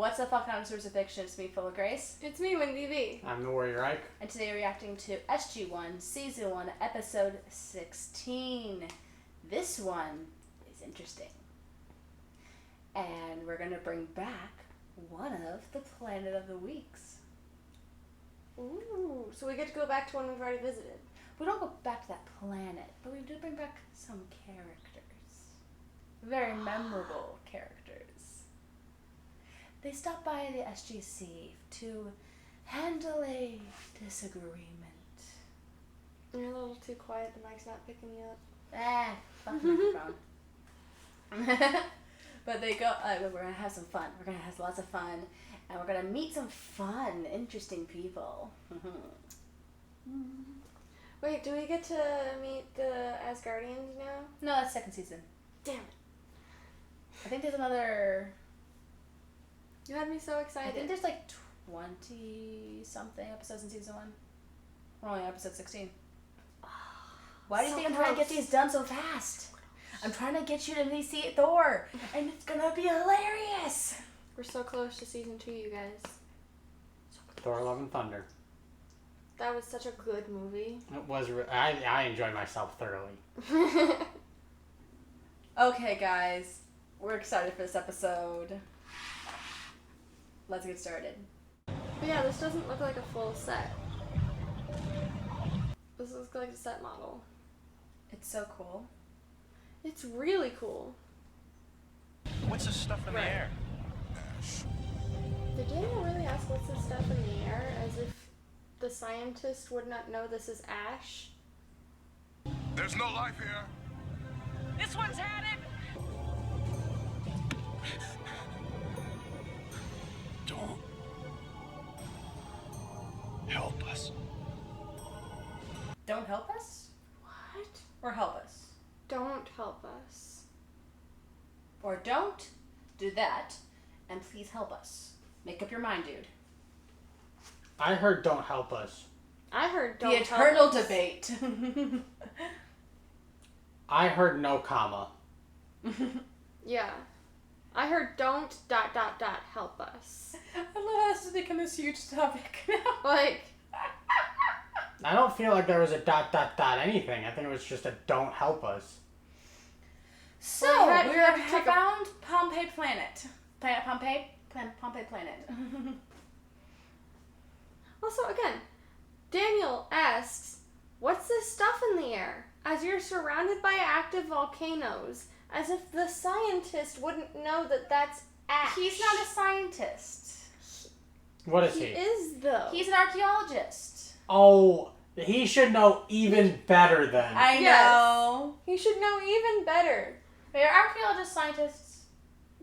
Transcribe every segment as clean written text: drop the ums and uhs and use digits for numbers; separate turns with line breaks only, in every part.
What's up, all connoisseurs of fiction? It's me, Full0Grace.
It's me, Wendy V.
I'm the Warrior Ike.
And today we're reacting to SG1, Season 1, Episode 16. This one is interesting. And we're going to bring back one of the Planet of the Weeks.
Ooh, so we get to go back to one we've already visited.
We don't go back to that planet, but we do bring back some characters. Very memorable characters. They stopped by the SGC to handle a disagreement.
You're a little too quiet, the mic's not picking you up.
Fuck the microphone. But they go, we're going to have some fun. We're going to have lots of fun. And we're going to meet some fun, interesting people.
Wait, do we get to meet the Asgardians now?
No, that's second season.
Damn it.
I think there's another...
You had me so excited.
I think there's like 20-something episodes in season 1. We're only on episode 16. Why do you think I'm trying to get these done so fast? I'm trying to get you to see Thor, and it's gonna be hilarious.
We're so close to season 2, you guys.
Thor: Love and Thunder.
That was such a good movie.
It was. I enjoyed myself thoroughly.
Okay, guys, we're excited for this episode. Let's get started.
But yeah, this doesn't look like a full set. This looks like a set model.
It's so cool.
It's really cool.
What's this stuff in the air?
Did Daniel really ask what's this stuff in the air, as if the scientist would not know this is ash?
There's no life here.
This one's had it.
Don't help us.
Don't help us?
What?
Or help us?
Don't help us.
Or don't do that, and please help us. Make up your mind, dude.
I heard "Don't help us."
I heard don't
The
help
eternal
us.
debate.
I heard "No comma."
Yeah. I heard don't ... help us.
I love how this has become this huge topic now.
Like,
I don't feel like there was a ... anything. I think it was just a "Don't help us."
So,
Well, you had
we
to
have
take a-
found Pompeii planet. Pompeii planet.
also again, Daniel asks, what's this stuff in the air? As you're surrounded by active volcanoes. As if the scientist wouldn't know that that's ash.
He's not a scientist.
What is
He
he?
is, though.
He's an archaeologist.
Oh, he should know even better then.
I
Yes.
know.
He should know even better.
They're archaeologists, scientists.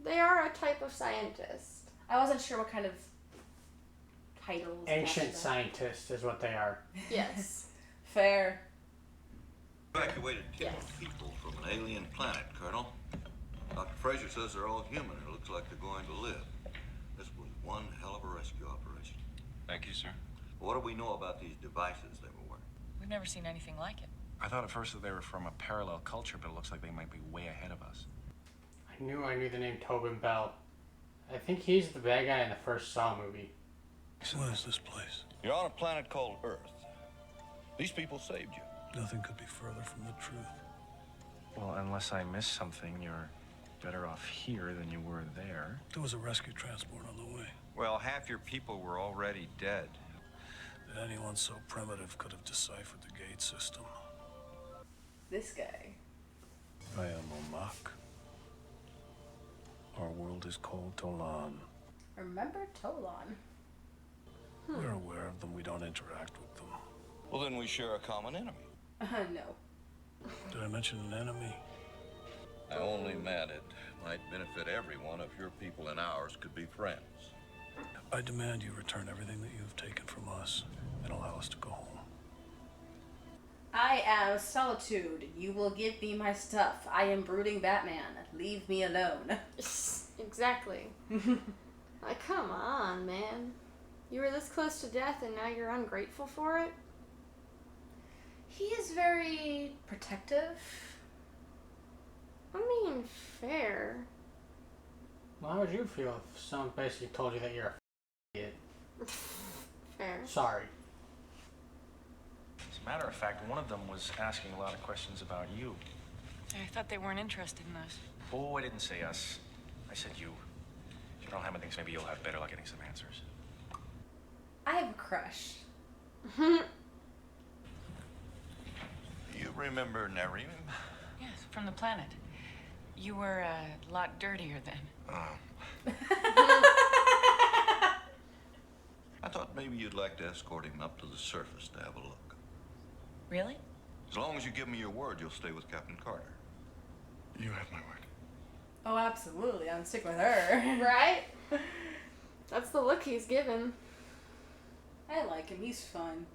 They are a type of scientist.
I wasn't sure what kind of titles.
Ancient
that's
scientists is what they are.
Yes.
Fair.
Evacuated 10
Yes.
people from an alien planet, Colonel. Dr. Fraser says they're all human. It looks like they're going to live. This was one hell of a rescue operation.
Thank you, sir.
What do we know about these devices they were wearing?
We've never seen anything like it.
I thought at first that they were from a parallel culture, but it looks like they might be way ahead of us.
I knew the name Tobin Bell. I think he's the bad guy in the first Saw movie.
What is this place?
You're on a planet called Earth. These people saved you.
Nothing could be further from the truth.
Well, unless I missed something, you're better off here than you were there.
There was a rescue transport on the way.
Well, half your people were already dead.
That anyone so primitive could have deciphered the gate system.
This guy.
I am Omak. Our world is called Tollan.
Remember Tollan?
We're aware of them, we don't interact with them.
Well, then we share a common enemy.
No.
Did I mention an enemy?
I only meant it might benefit everyone if your people and ours could be friends.
I demand you return everything that you've taken from us and allow us to go home.
I am Solitude. You will give me my stuff. I am brooding Batman. Leave me alone.
Exactly. Like, come on, man. You were this close to death and now you're ungrateful for it?
He is very protective.
I mean, fair.
Well, how would you feel if someone basically told you that you're a idiot?
Fair.
Sorry.
As a matter of fact, one of them was asking a lot of questions about you.
I thought they weren't interested in us.
Oh, I didn't say us. I said you. If you don't have anything, maybe you'll have better luck getting some answers.
I have a crush.
You remember Nareem?
Yes, from the planet. You were a lot dirtier then.
I thought maybe you'd like to escort him up to the surface to have a look.
Really?
As long as you give me your word, you'll stay with Captain Carter.
You have my word.
Oh, absolutely. I'm sticking with her.
Right? That's the look he's given.
I like him. He's fun.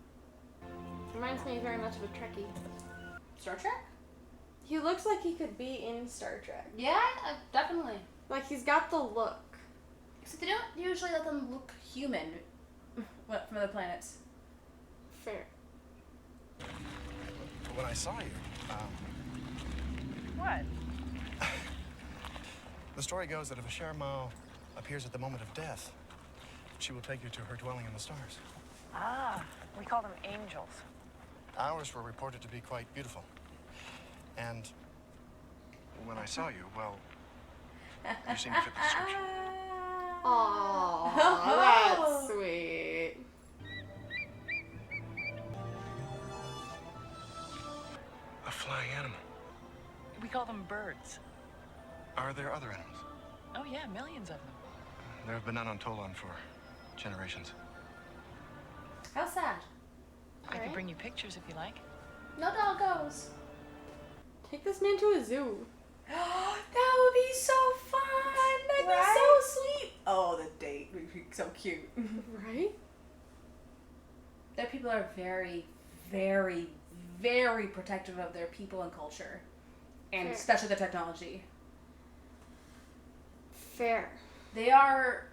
Reminds me very much of a Trekkie.
Star Trek?
He looks like he could be in Star Trek.
Yeah, definitely.
Like, he's got the look.
Except they don't usually let them look human from other planets.
Fair.
When I saw you,
What?
the story goes that if a Shermao appears at the moment of death, she will take you to her dwelling in the stars.
Ah, we call them angels.
Ours were reported to be quite beautiful. And when I saw you, well, you seemed to fit the description.
Aww, that's sweet.
A flying animal.
We call them birds.
Are there other animals?
Oh yeah, millions of them.
There have been none on Tollan for generations.
How sad.
I
Right.
could bring you pictures if you like.
No doggos.
Take this man to a zoo.
That would be so fun. That'd
Right?
be so sweet. Oh, the date would be so cute.
Right?
Their people are very, very, very protective of their people and culture. And
Fair.
especially the technology.
Fair.
They are,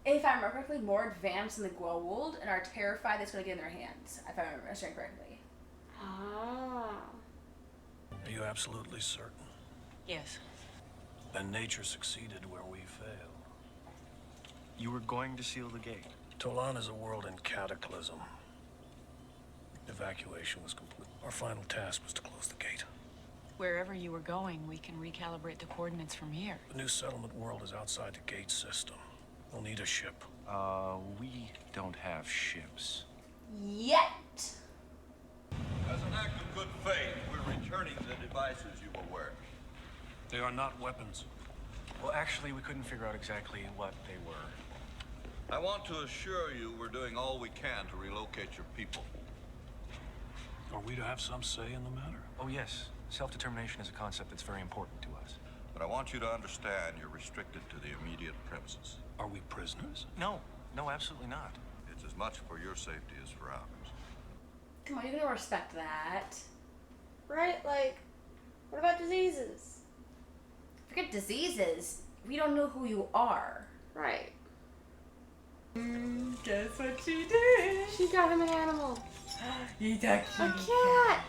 if I remember correctly, more advanced than the Goa'uld and are terrified that it's going to get in their hands, if I remember understanding correctly.
Ah.
Are you absolutely certain?
Yes.
Then nature succeeded where we failed.
You were going to seal the gate.
Tollan is a world in cataclysm. Evacuation was complete. Our final task was to close the gate.
Wherever you were going, we can recalibrate the coordinates from here.
The new settlement world is outside the gate system. We'll need a ship.
We don't have ships.
Yet!
As an act of good faith, we're returning the devices you were wearing.
They are not weapons.
Well, actually, we couldn't figure out exactly what they were.
I want to assure you we're doing all we can to relocate your people.
Are we to have some say in the matter?
Oh, yes. Self-determination is a concept that's very important to us.
But I want you to understand you're restricted to the immediate premises.
Are we prisoners?
No, absolutely not.
It's as much for your safety as for ours.
Come on, you're going to respect that.
Right? Like, what about diseases?
Forget diseases. We don't know who you are.
Right.
Guess what she did?
She got him an animal.
He's a
A cat!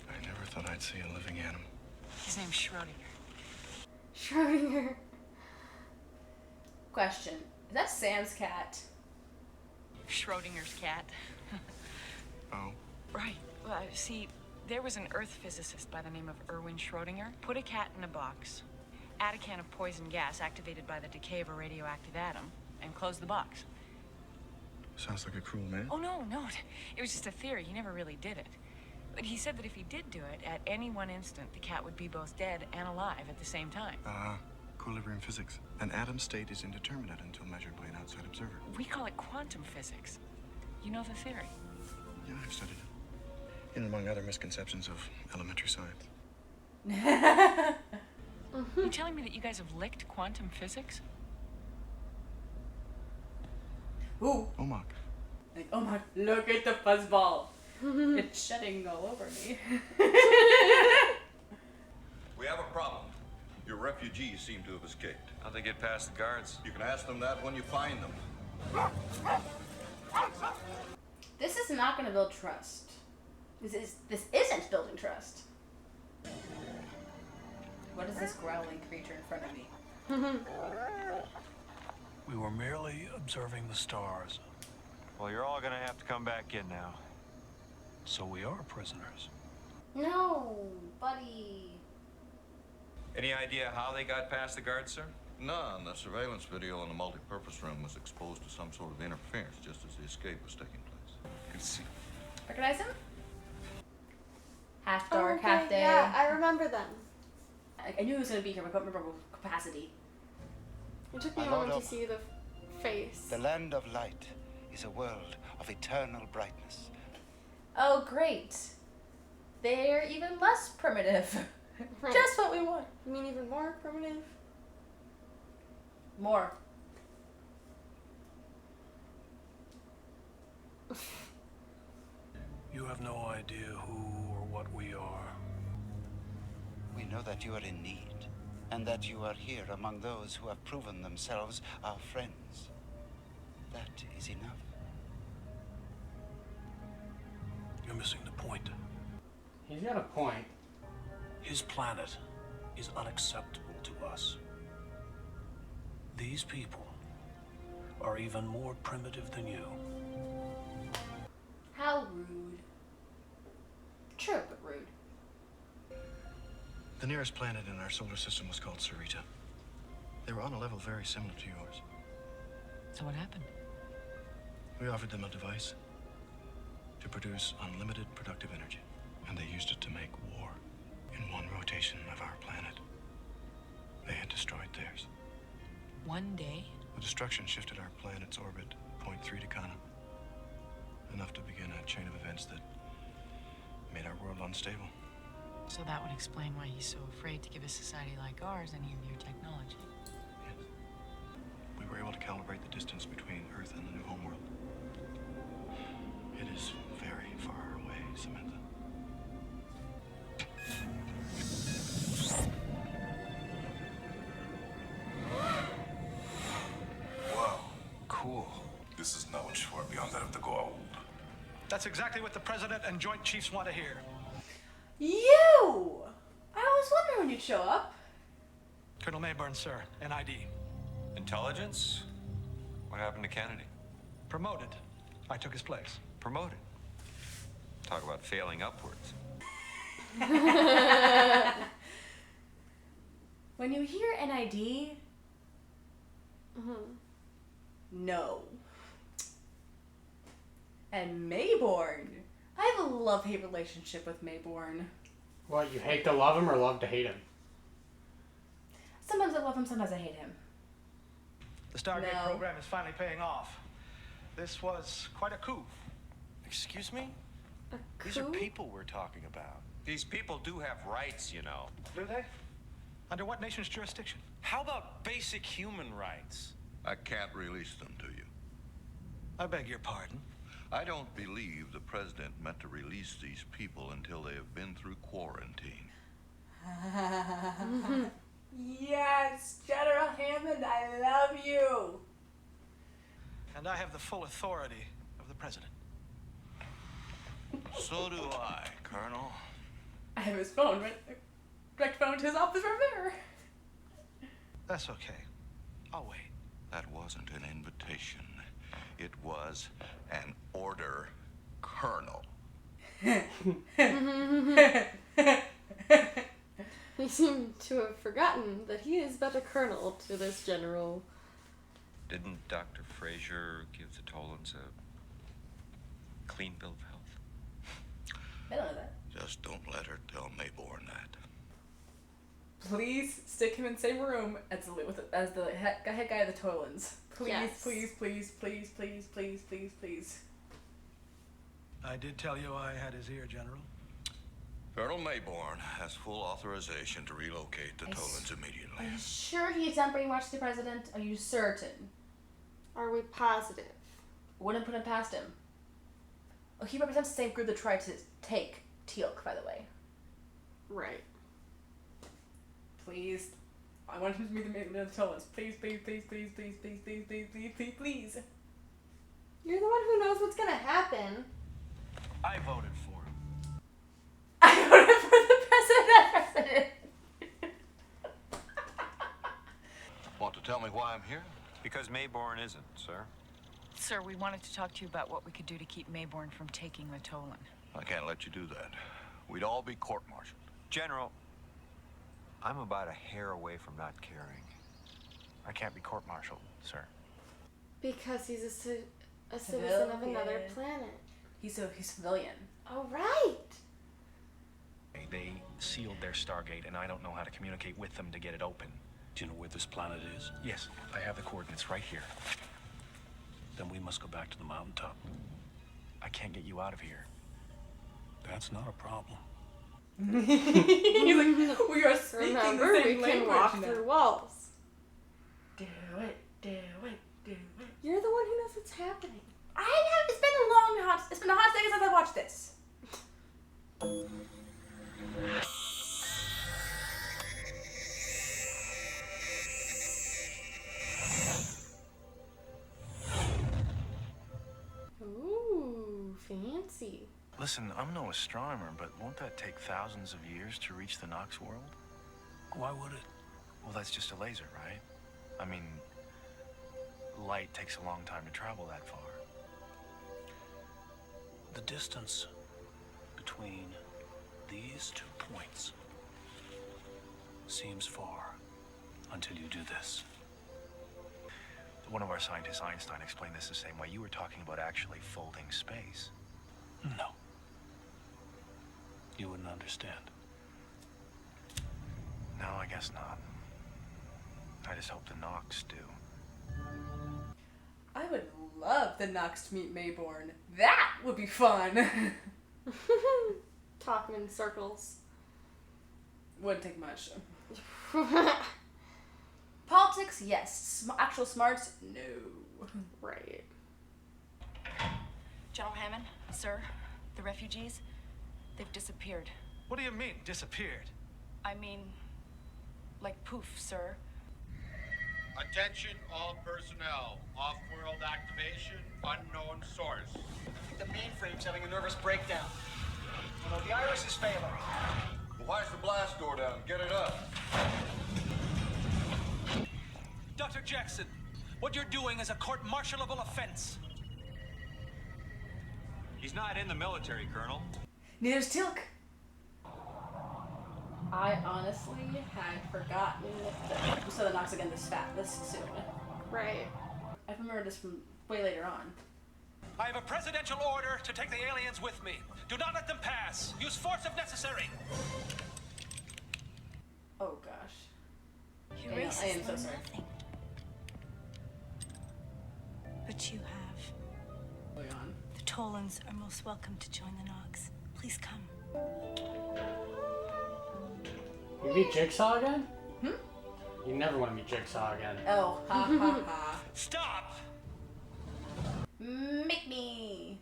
I never thought I'd see a living animal.
His name's Schrodinger.
Schrodinger.
Question. Is that Sam's cat?
Schrodinger's cat.
Oh?
Right. Well, see, there was an Earth physicist by the name of Erwin Schrodinger. Put a cat in a box, add a can of poison gas activated by the decay of a radioactive atom, and close the box.
Sounds like a cruel man.
Oh, no. It was just a theory. He never really did it. But he said that if he did do it, at any one instant, the cat would be both dead and alive at the same time.
Equilibrium physics. An atom state is indeterminate until measured by an outside observer.
We call it quantum physics. You know the theory?
Yeah, I've studied it. In among other misconceptions of elementary science.
You telling me that you guys have licked quantum physics?
Ooh.
Omak.
Like, oh my, look at the fuzzball. It's shedding all over me.
We have a problem. Your refugees seem to have escaped.
How'd they get past the guards?
You can ask them that when you find them.
This is not going to build trust. This isn't building trust. What is this growling creature in front of me?
We were merely observing the stars,
Well, you're all gonna have to come back in now.
so we are prisoners.
No, buddy.
Any idea how they got past the guards, sir?
None. The surveillance video in the multi-purpose room was exposed to some sort of interference just as the escape was taking place.
Could see.
Recognize him? Half dark,
Okay,
half day.
yeah, I remember them.
I knew he was going to be here, but I couldn't remember what capacity.
It took me a
My
moment
lord
to see the face.
The land of light is a world of eternal brightness.
Oh, great. They're even less primitive.
Right.
Just what we want.
You mean even more primitive?
More.
You have no idea who or what we are.
We know that you are in need, and that you are here among those who have proven themselves our friends. That is enough.
You're missing the point.
He's got a point.
His planet is unacceptable to us. These people are even more primitive than you.
How rude. True, but rude.
The nearest planet in our solar system was called Sarita. They were on a level very similar to yours.
So what happened?
We offered them a device to produce unlimited productive energy, and they used it to make war. In one rotation of our planet, they had destroyed theirs.
One day?
The destruction shifted our planet's orbit 0.3 decana, enough to begin a chain of events that made our world unstable.
So that would explain why he's so afraid to give a society like ours any of your technology.
Yes. We were able to calibrate the distance between Earth and the new homeworld. It is very far away, Samantha.
Wow,
Cool.
this is knowledge far beyond that of the gold.
That's exactly what the President and Joint Chiefs want to hear.
You! I was wondering when you'd show up.
Colonel Maybourne, sir, NID.
Intelligence? What happened to Kennedy?
Promoted. I took his place.
Promoted. Talk about failing upwards.
When you hear NID, no. And Maybourne. I have a love-hate relationship with Maybourne.
What, you hate to love him or love to hate him?
Sometimes I love him, sometimes I hate him.
The Stargate
No.
program is finally paying off. This was quite a coup.
Excuse me?
A
These are
coup?
people we're talking about.
These people do have rights, you know.
Do they? Under what nation's jurisdiction?
How about basic human rights?
I can't release them to you.
I beg your pardon.
I don't believe the president meant to release these people until they have been through quarantine.
Yes, General Hammond, I love you.
And I have the full authority of the President.
So do I, Colonel.
I have his phone, right? Direct phone to his office right there.
That's okay. I'll wait.
That wasn't an invitation. It was an order, Colonel.
He seemed to have forgotten that he is but a colonel to this general.
Didn't Dr. Fraser give the Tollans a clean bill of health?
I don't know that.
Just don't let her tell Maybourne that.
Please stick him in the same room as the head guy of the Tollans. Please,
Yes.
please, please, please, please, please, please, please.
I did tell you I had his ear, General.
Colonel Maybourne has full authorization to relocate the Tollans immediately.
Are you sure he's done brainwashed the president? Are you certain?
Are we positive?
Wouldn't put him past him. Oh, he represents the same group that tried to take Teal'c, by the way.
Right.
Please. I want him to be the man of the Tollans. Please, please, please, please, please, please, please, please, please, please, please.
You're the one who knows what's gonna happen.
I voted for him.
I voted for the president.
why I'm here?
Because Maybourne isn't, sir.
Sir, we wanted to talk to you about what we could do to keep Maybourne from taking the Tollan.
I can't let you do that. We'd all be court-martialed.
General, I'm about a hair away from not caring.
I can't be court-martialed, sir.
Because he's a citizen of another planet.
He's civilian.
Oh, right.
They sealed their Stargate, and I don't know how to communicate with them to get it open.
Do you know where this planet is?
Yes, I have the coordinates right here.
Then we must go back to the mountaintop.
I can't get you out of here.
That's not a problem.
He's like, we are speaking
Remember,
the same
we can walk through walls.
Do it, do it, do it.
You're the one who knows what's happening.
It's been a hot second since I watched this.
Ooh, fancy.
Listen, I'm no astronomer, but won't that take thousands of years to reach the Nox world?
Why would it?
Well, that's just a laser, right? I mean, light takes a long time to travel that far.
The distance between these 2 points seems far until you do this.
One of our scientists, Einstein, explained this the same way. You were talking about actually folding space.
No. You wouldn't understand.
No, I guess not. I just hope the Nox do.
I would love the Nox to meet Maybourne. That would be fun.
Talking in circles.
Wouldn't take much. Politics, yes. Actual smarts, no.
Right.
General Hammond, sir, the refugees, they've disappeared.
What do you mean, disappeared?
I mean, like poof, sir.
Attention all personnel. Off-world activation, unknown source.
The mainframe's having a nervous breakdown. You know, the iris is failing.
Well, why's the blast door down? Get it up.
Dr. Jackson, what you're doing is a court-martialable offense.
He's not in the military, Colonel.
Neither's Tilk. I honestly had forgotten that we saw the Nox again this soon.
Right.
I remember this from way later on.
I have a presidential order to take the aliens with me. Do not let them pass. Use force if necessary.
Oh gosh.
Your
I
race
am
has
so
learned
sorry.
nothing. But you have.
Going on.
The Tollans are most welcome to join the Nox. Please come.
You meet Jigsaw again? You never want to meet Jigsaw again.
Oh, ha ha ha.
Stop!
Make me.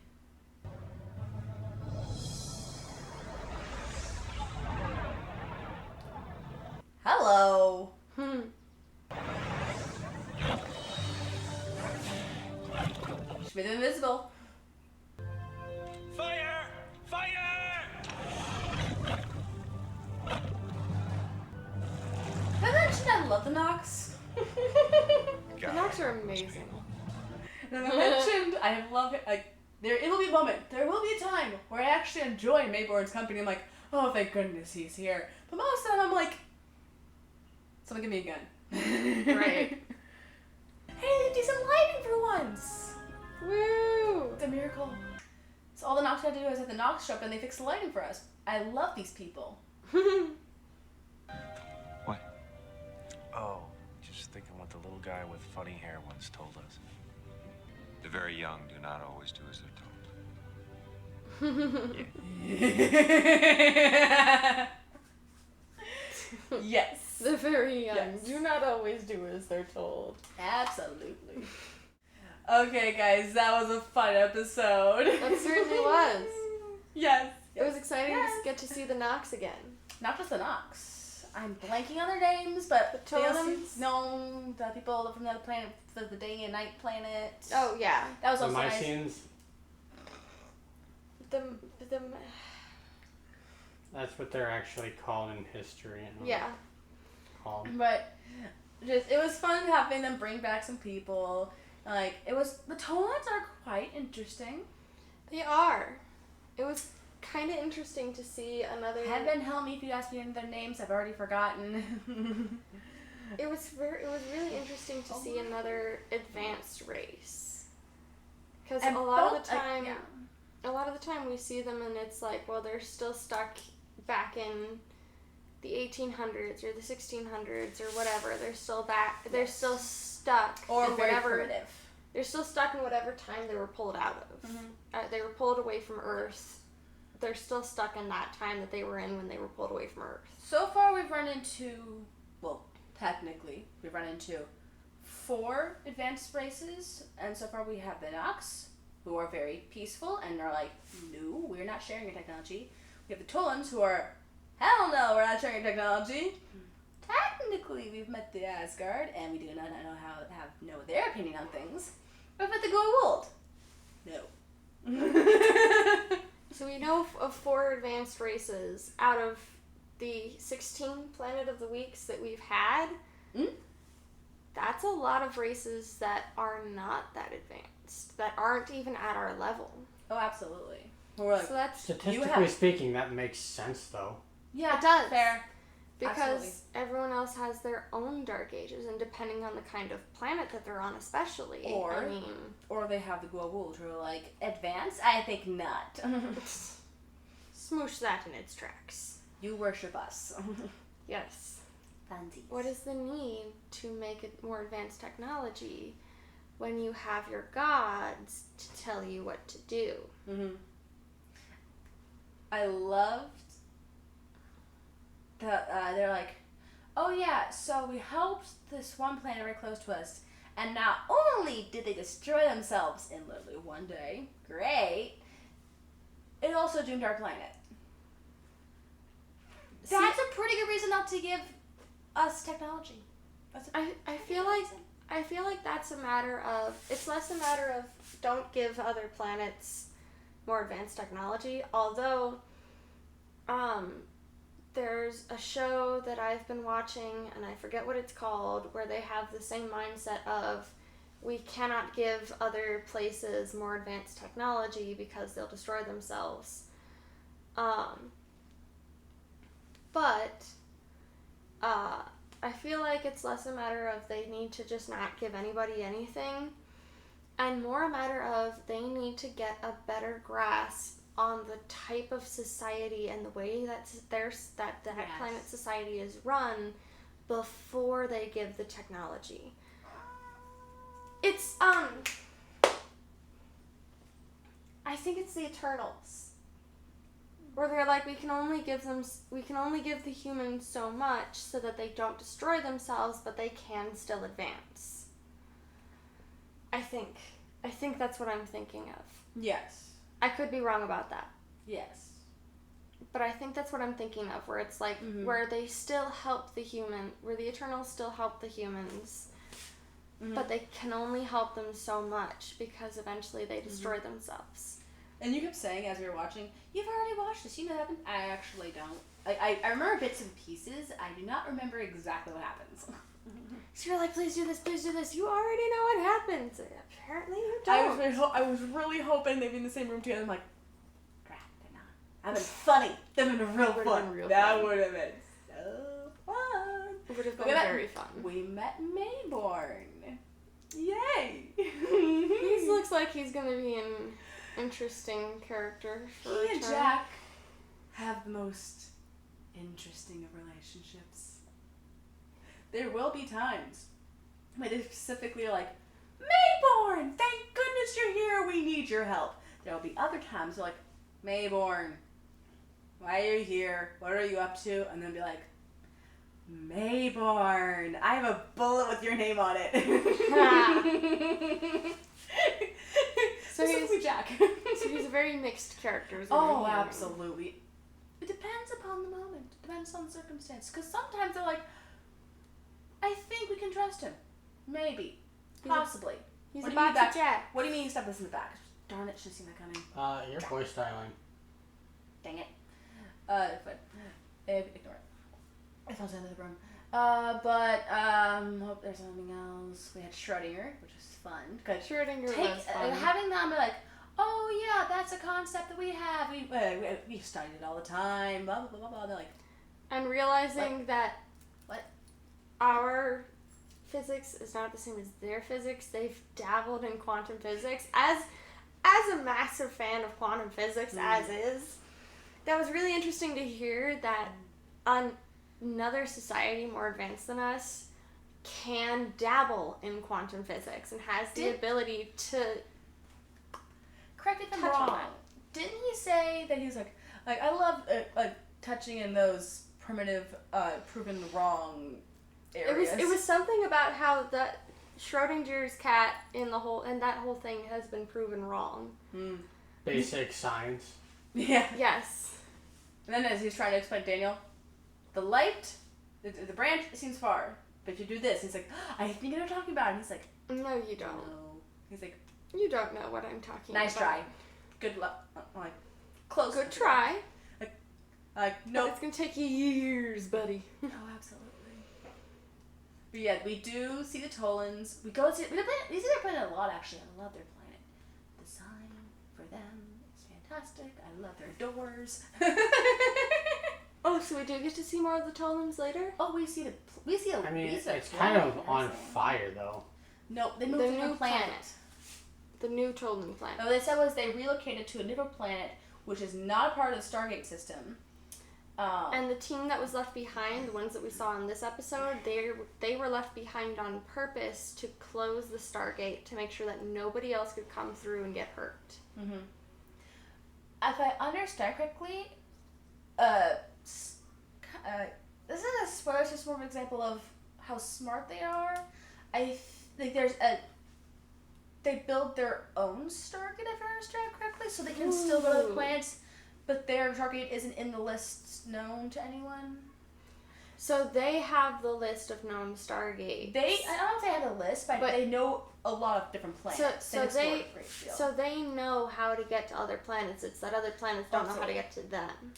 Hello. She's made them invisible.
Fire! Fire!
Have I mentioned I love the Nox?
The Nox are amazing.
And I mentioned I love it. Like it will be a moment. There will be a time where I actually enjoy Maybourne's company. I'm like, oh, thank goodness he's here. But most of the time, I'm like, someone give me a gun.
Right.
Hey, decent lighting for once.
Woo!
It's a miracle. So all the Nox had to do is have the Nox show up and they fix the lighting for us. I love these people.
What?
Oh, just thinking what the little guy with funny hair once told us.
The very young do not always do as they're told.
Yes.
The very young
Yes.
do not always do as they're told.
Absolutely. Okay, guys, that was a fun episode.
That certainly was.
Yes.
It was exciting to get to see the Nox again.
Not just the Nox. I'm blanking on their names, but
The Tollans?
No, the people from the other planet, the day and night planet.
Oh yeah,
That was
The
also nice.
Mycians,
the
that's what they're actually called in history.
yeah.
Called.
But it was fun having them bring back some people. Like, the Tollans are quite interesting.
They are. It was kind of interesting to see another...
Heaven help me if you ask me their names, I've already forgotten.
It was really interesting to see another advanced race. Because a lot of the time we see them and it's like, well, they're still stuck back in the 1800s or the 1600s or whatever. They're still they're still stuck
or
in
very
whatever.
Primitive.
They're still stuck in whatever time they were pulled out of. Mm-hmm. They were pulled away from Earth. They're still stuck in that time that they were in when they were pulled away from Earth.
So far, we've run into, technically, we've run into 4 advanced races, and so far we have the Nox, who are very peaceful and are like, no, we're not sharing your technology. We have the Tollans, who are, hell no, we're not sharing your technology. Technically, we've met the Asgard, and we do not know their opinion on things. We've met the Goa'uld. No.
So we know of 4 advanced races out of the 16 Planet of the Weeks that we've had. That's a lot of races that are not that advanced, that aren't even at our level.
Oh, absolutely. We're like,
so that's
statistically speaking, that makes sense, though.
Yeah,
it does.
Fair.
Because
Absolutely.
everyone else has their own dark ages, and depending on the kind of planet that they're on, especially.
Or they have the Goa'uld who are like, advanced? I think not.
Smoosh that in its tracks.
You worship us.
Yes.
Fancy.
What is the need to make it more advanced technology when you have your gods to tell you what to do?
Mm-hmm. I loved that they're like, oh yeah, so we helped this one planet very close to us, and not only did they destroy themselves in literally one day, great, it also doomed our planet. That's a pretty good reason not to give us technology.
I feel like that's a matter of, it's less a matter of don't give other planets more advanced technology, although there's a show that I've been watching, and I forget what it's called, where they have the same mindset of we cannot give other places more advanced technology because they'll destroy themselves. But I feel like it's less a matter of they need to just not give anybody anything, and more a matter of they need to get a better grasp on the type of society and the way that planet society is run before they give the technology. It's I think it's the Eternals, where they're like, we can only give the humans so much so that they don't destroy themselves, but they can still advance. I think that's what I'm thinking of.
Yes.
I could be wrong about that.
Yes.
But I think that's what I'm thinking of, where it's like, where they still help where the Eternals still help the humans, but they can only help them so much because eventually they destroy themselves.
And you kept saying as we were watching, you've already watched this, you know what happened? I actually don't. I remember bits and pieces. I do not remember exactly what happens.
So you're like, please do this, please do this. You already know what happens. Apparently you don't.
I was really hoping they'd be in the same room together. I'm like, crap, they're not. I've been funny. They've been real fun. That would have been so fun.
It would have been very fun.
We met Maybourne. Yay!
He looks like he's going to be an interesting character for
He and Jack have the most interesting of relationships. There will be times when they specifically are like, Maybourne, thank goodness you're here, we need your help. There will be other times they're like, Maybourne, why are you here? What are you up to? And then be like, Maybourne, I have a bullet with your name on it.
So he's
Jack.
So he's a very mixed character.
Oh, absolutely. It depends upon the moment. It depends on the circumstance. Because sometimes they're like, I think we can trust him. Maybe. Possibly.
He's about to Jack.
What do you mean you stuff this in the back? Darn it, should have seen that coming.
Your voice styling.
Dang it. But ignore it. It falls into the room. Hope there's something else. We had Schrodinger, which was fun. Good.
Schrodinger was fun.
Having them be like, oh yeah, that's a concept that we have. We studied it all the time. Blah blah blah blah. They're like,
and realizing that
what
our physics is not the same as their physics. They've dabbled in quantum physics. As a massive fan of quantum physics, as is, that was really interesting to hear that another society more advanced than us can dabble in quantum physics and has the ability to.
Correct me if I'm wrong. Didn't he say that he was like I love touching in those primitive, proven wrong areas?
It was something about how the Schrodinger's cat and that whole thing has been proven wrong.
Basic science.
Yeah.
Yes.
And then as he's trying to explain Daniel, the light, the branch seems far, but if you do this, he's like, I think you know what I'm talking about. And he's like,
no, you don't.
No. He's like,
you don't know what I'm talking
nice
about.
Nice try. Good luck. Like, close.
Good try.
No.
It's gonna take you years, buddy.
Oh, absolutely. But yeah, we do see the Tollans. We see their planet a lot, actually. I love their planet. The sign for them is fantastic. I love their doors.
Oh, so we do get to see more of the Tollans later?
Oh, we see
I mean, it's kind of on fire, though.
No, they moved to a new planet.
The new Tollan planet.
No, what they said was they relocated to a different planet, which is not a part of the Stargate system.
And the team that was left behind, the ones that we saw in this episode, they were left behind on purpose to close the Stargate to make sure that nobody else could come through and get hurt.
Mm-hmm. If I understand correctly, this is a spoiler, it's just more of an example of how smart they are. I think they build their own Stargate, if I understand correctly, so they can still go to the planets, but their Stargate isn't in the lists known to anyone.
So they have the list of known Stargates.
I don't know if they have the list, but they know a lot of different planets.
So they know how to get to other planets. It's that other planets don't know how to get to them.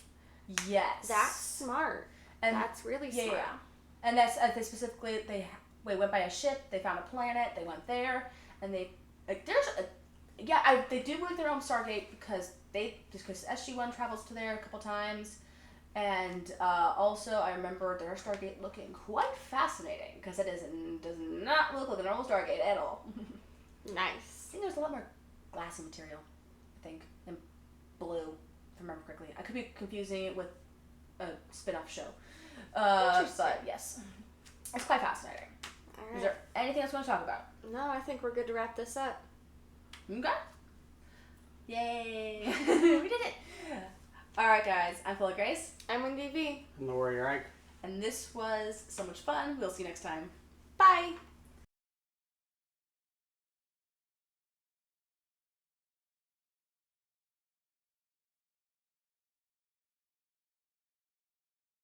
Yes.
That's smart. And that's really smart.
Yeah. And that's they specifically they went by a ship. They found a planet. They went there, and they do move their own Stargate because SG1 travels to there a couple times, and also I remember their Stargate looking quite fascinating because it does not look like a normal Stargate at all.
Nice.
I think there's a lot more glassy material, I think, and blue, if I remember correctly. I could be confusing it with a spin-off show. But yes, it's quite fascinating.
All right.
Is there anything else you want to talk about?
No, I think we're good to wrap this up.
Okay. Yay! We did it! Alright guys, I'm Full0Grace.
I'm Wendy V.
I'm the Warrior Ike.
And this was so much fun. We'll see you next time.
Bye!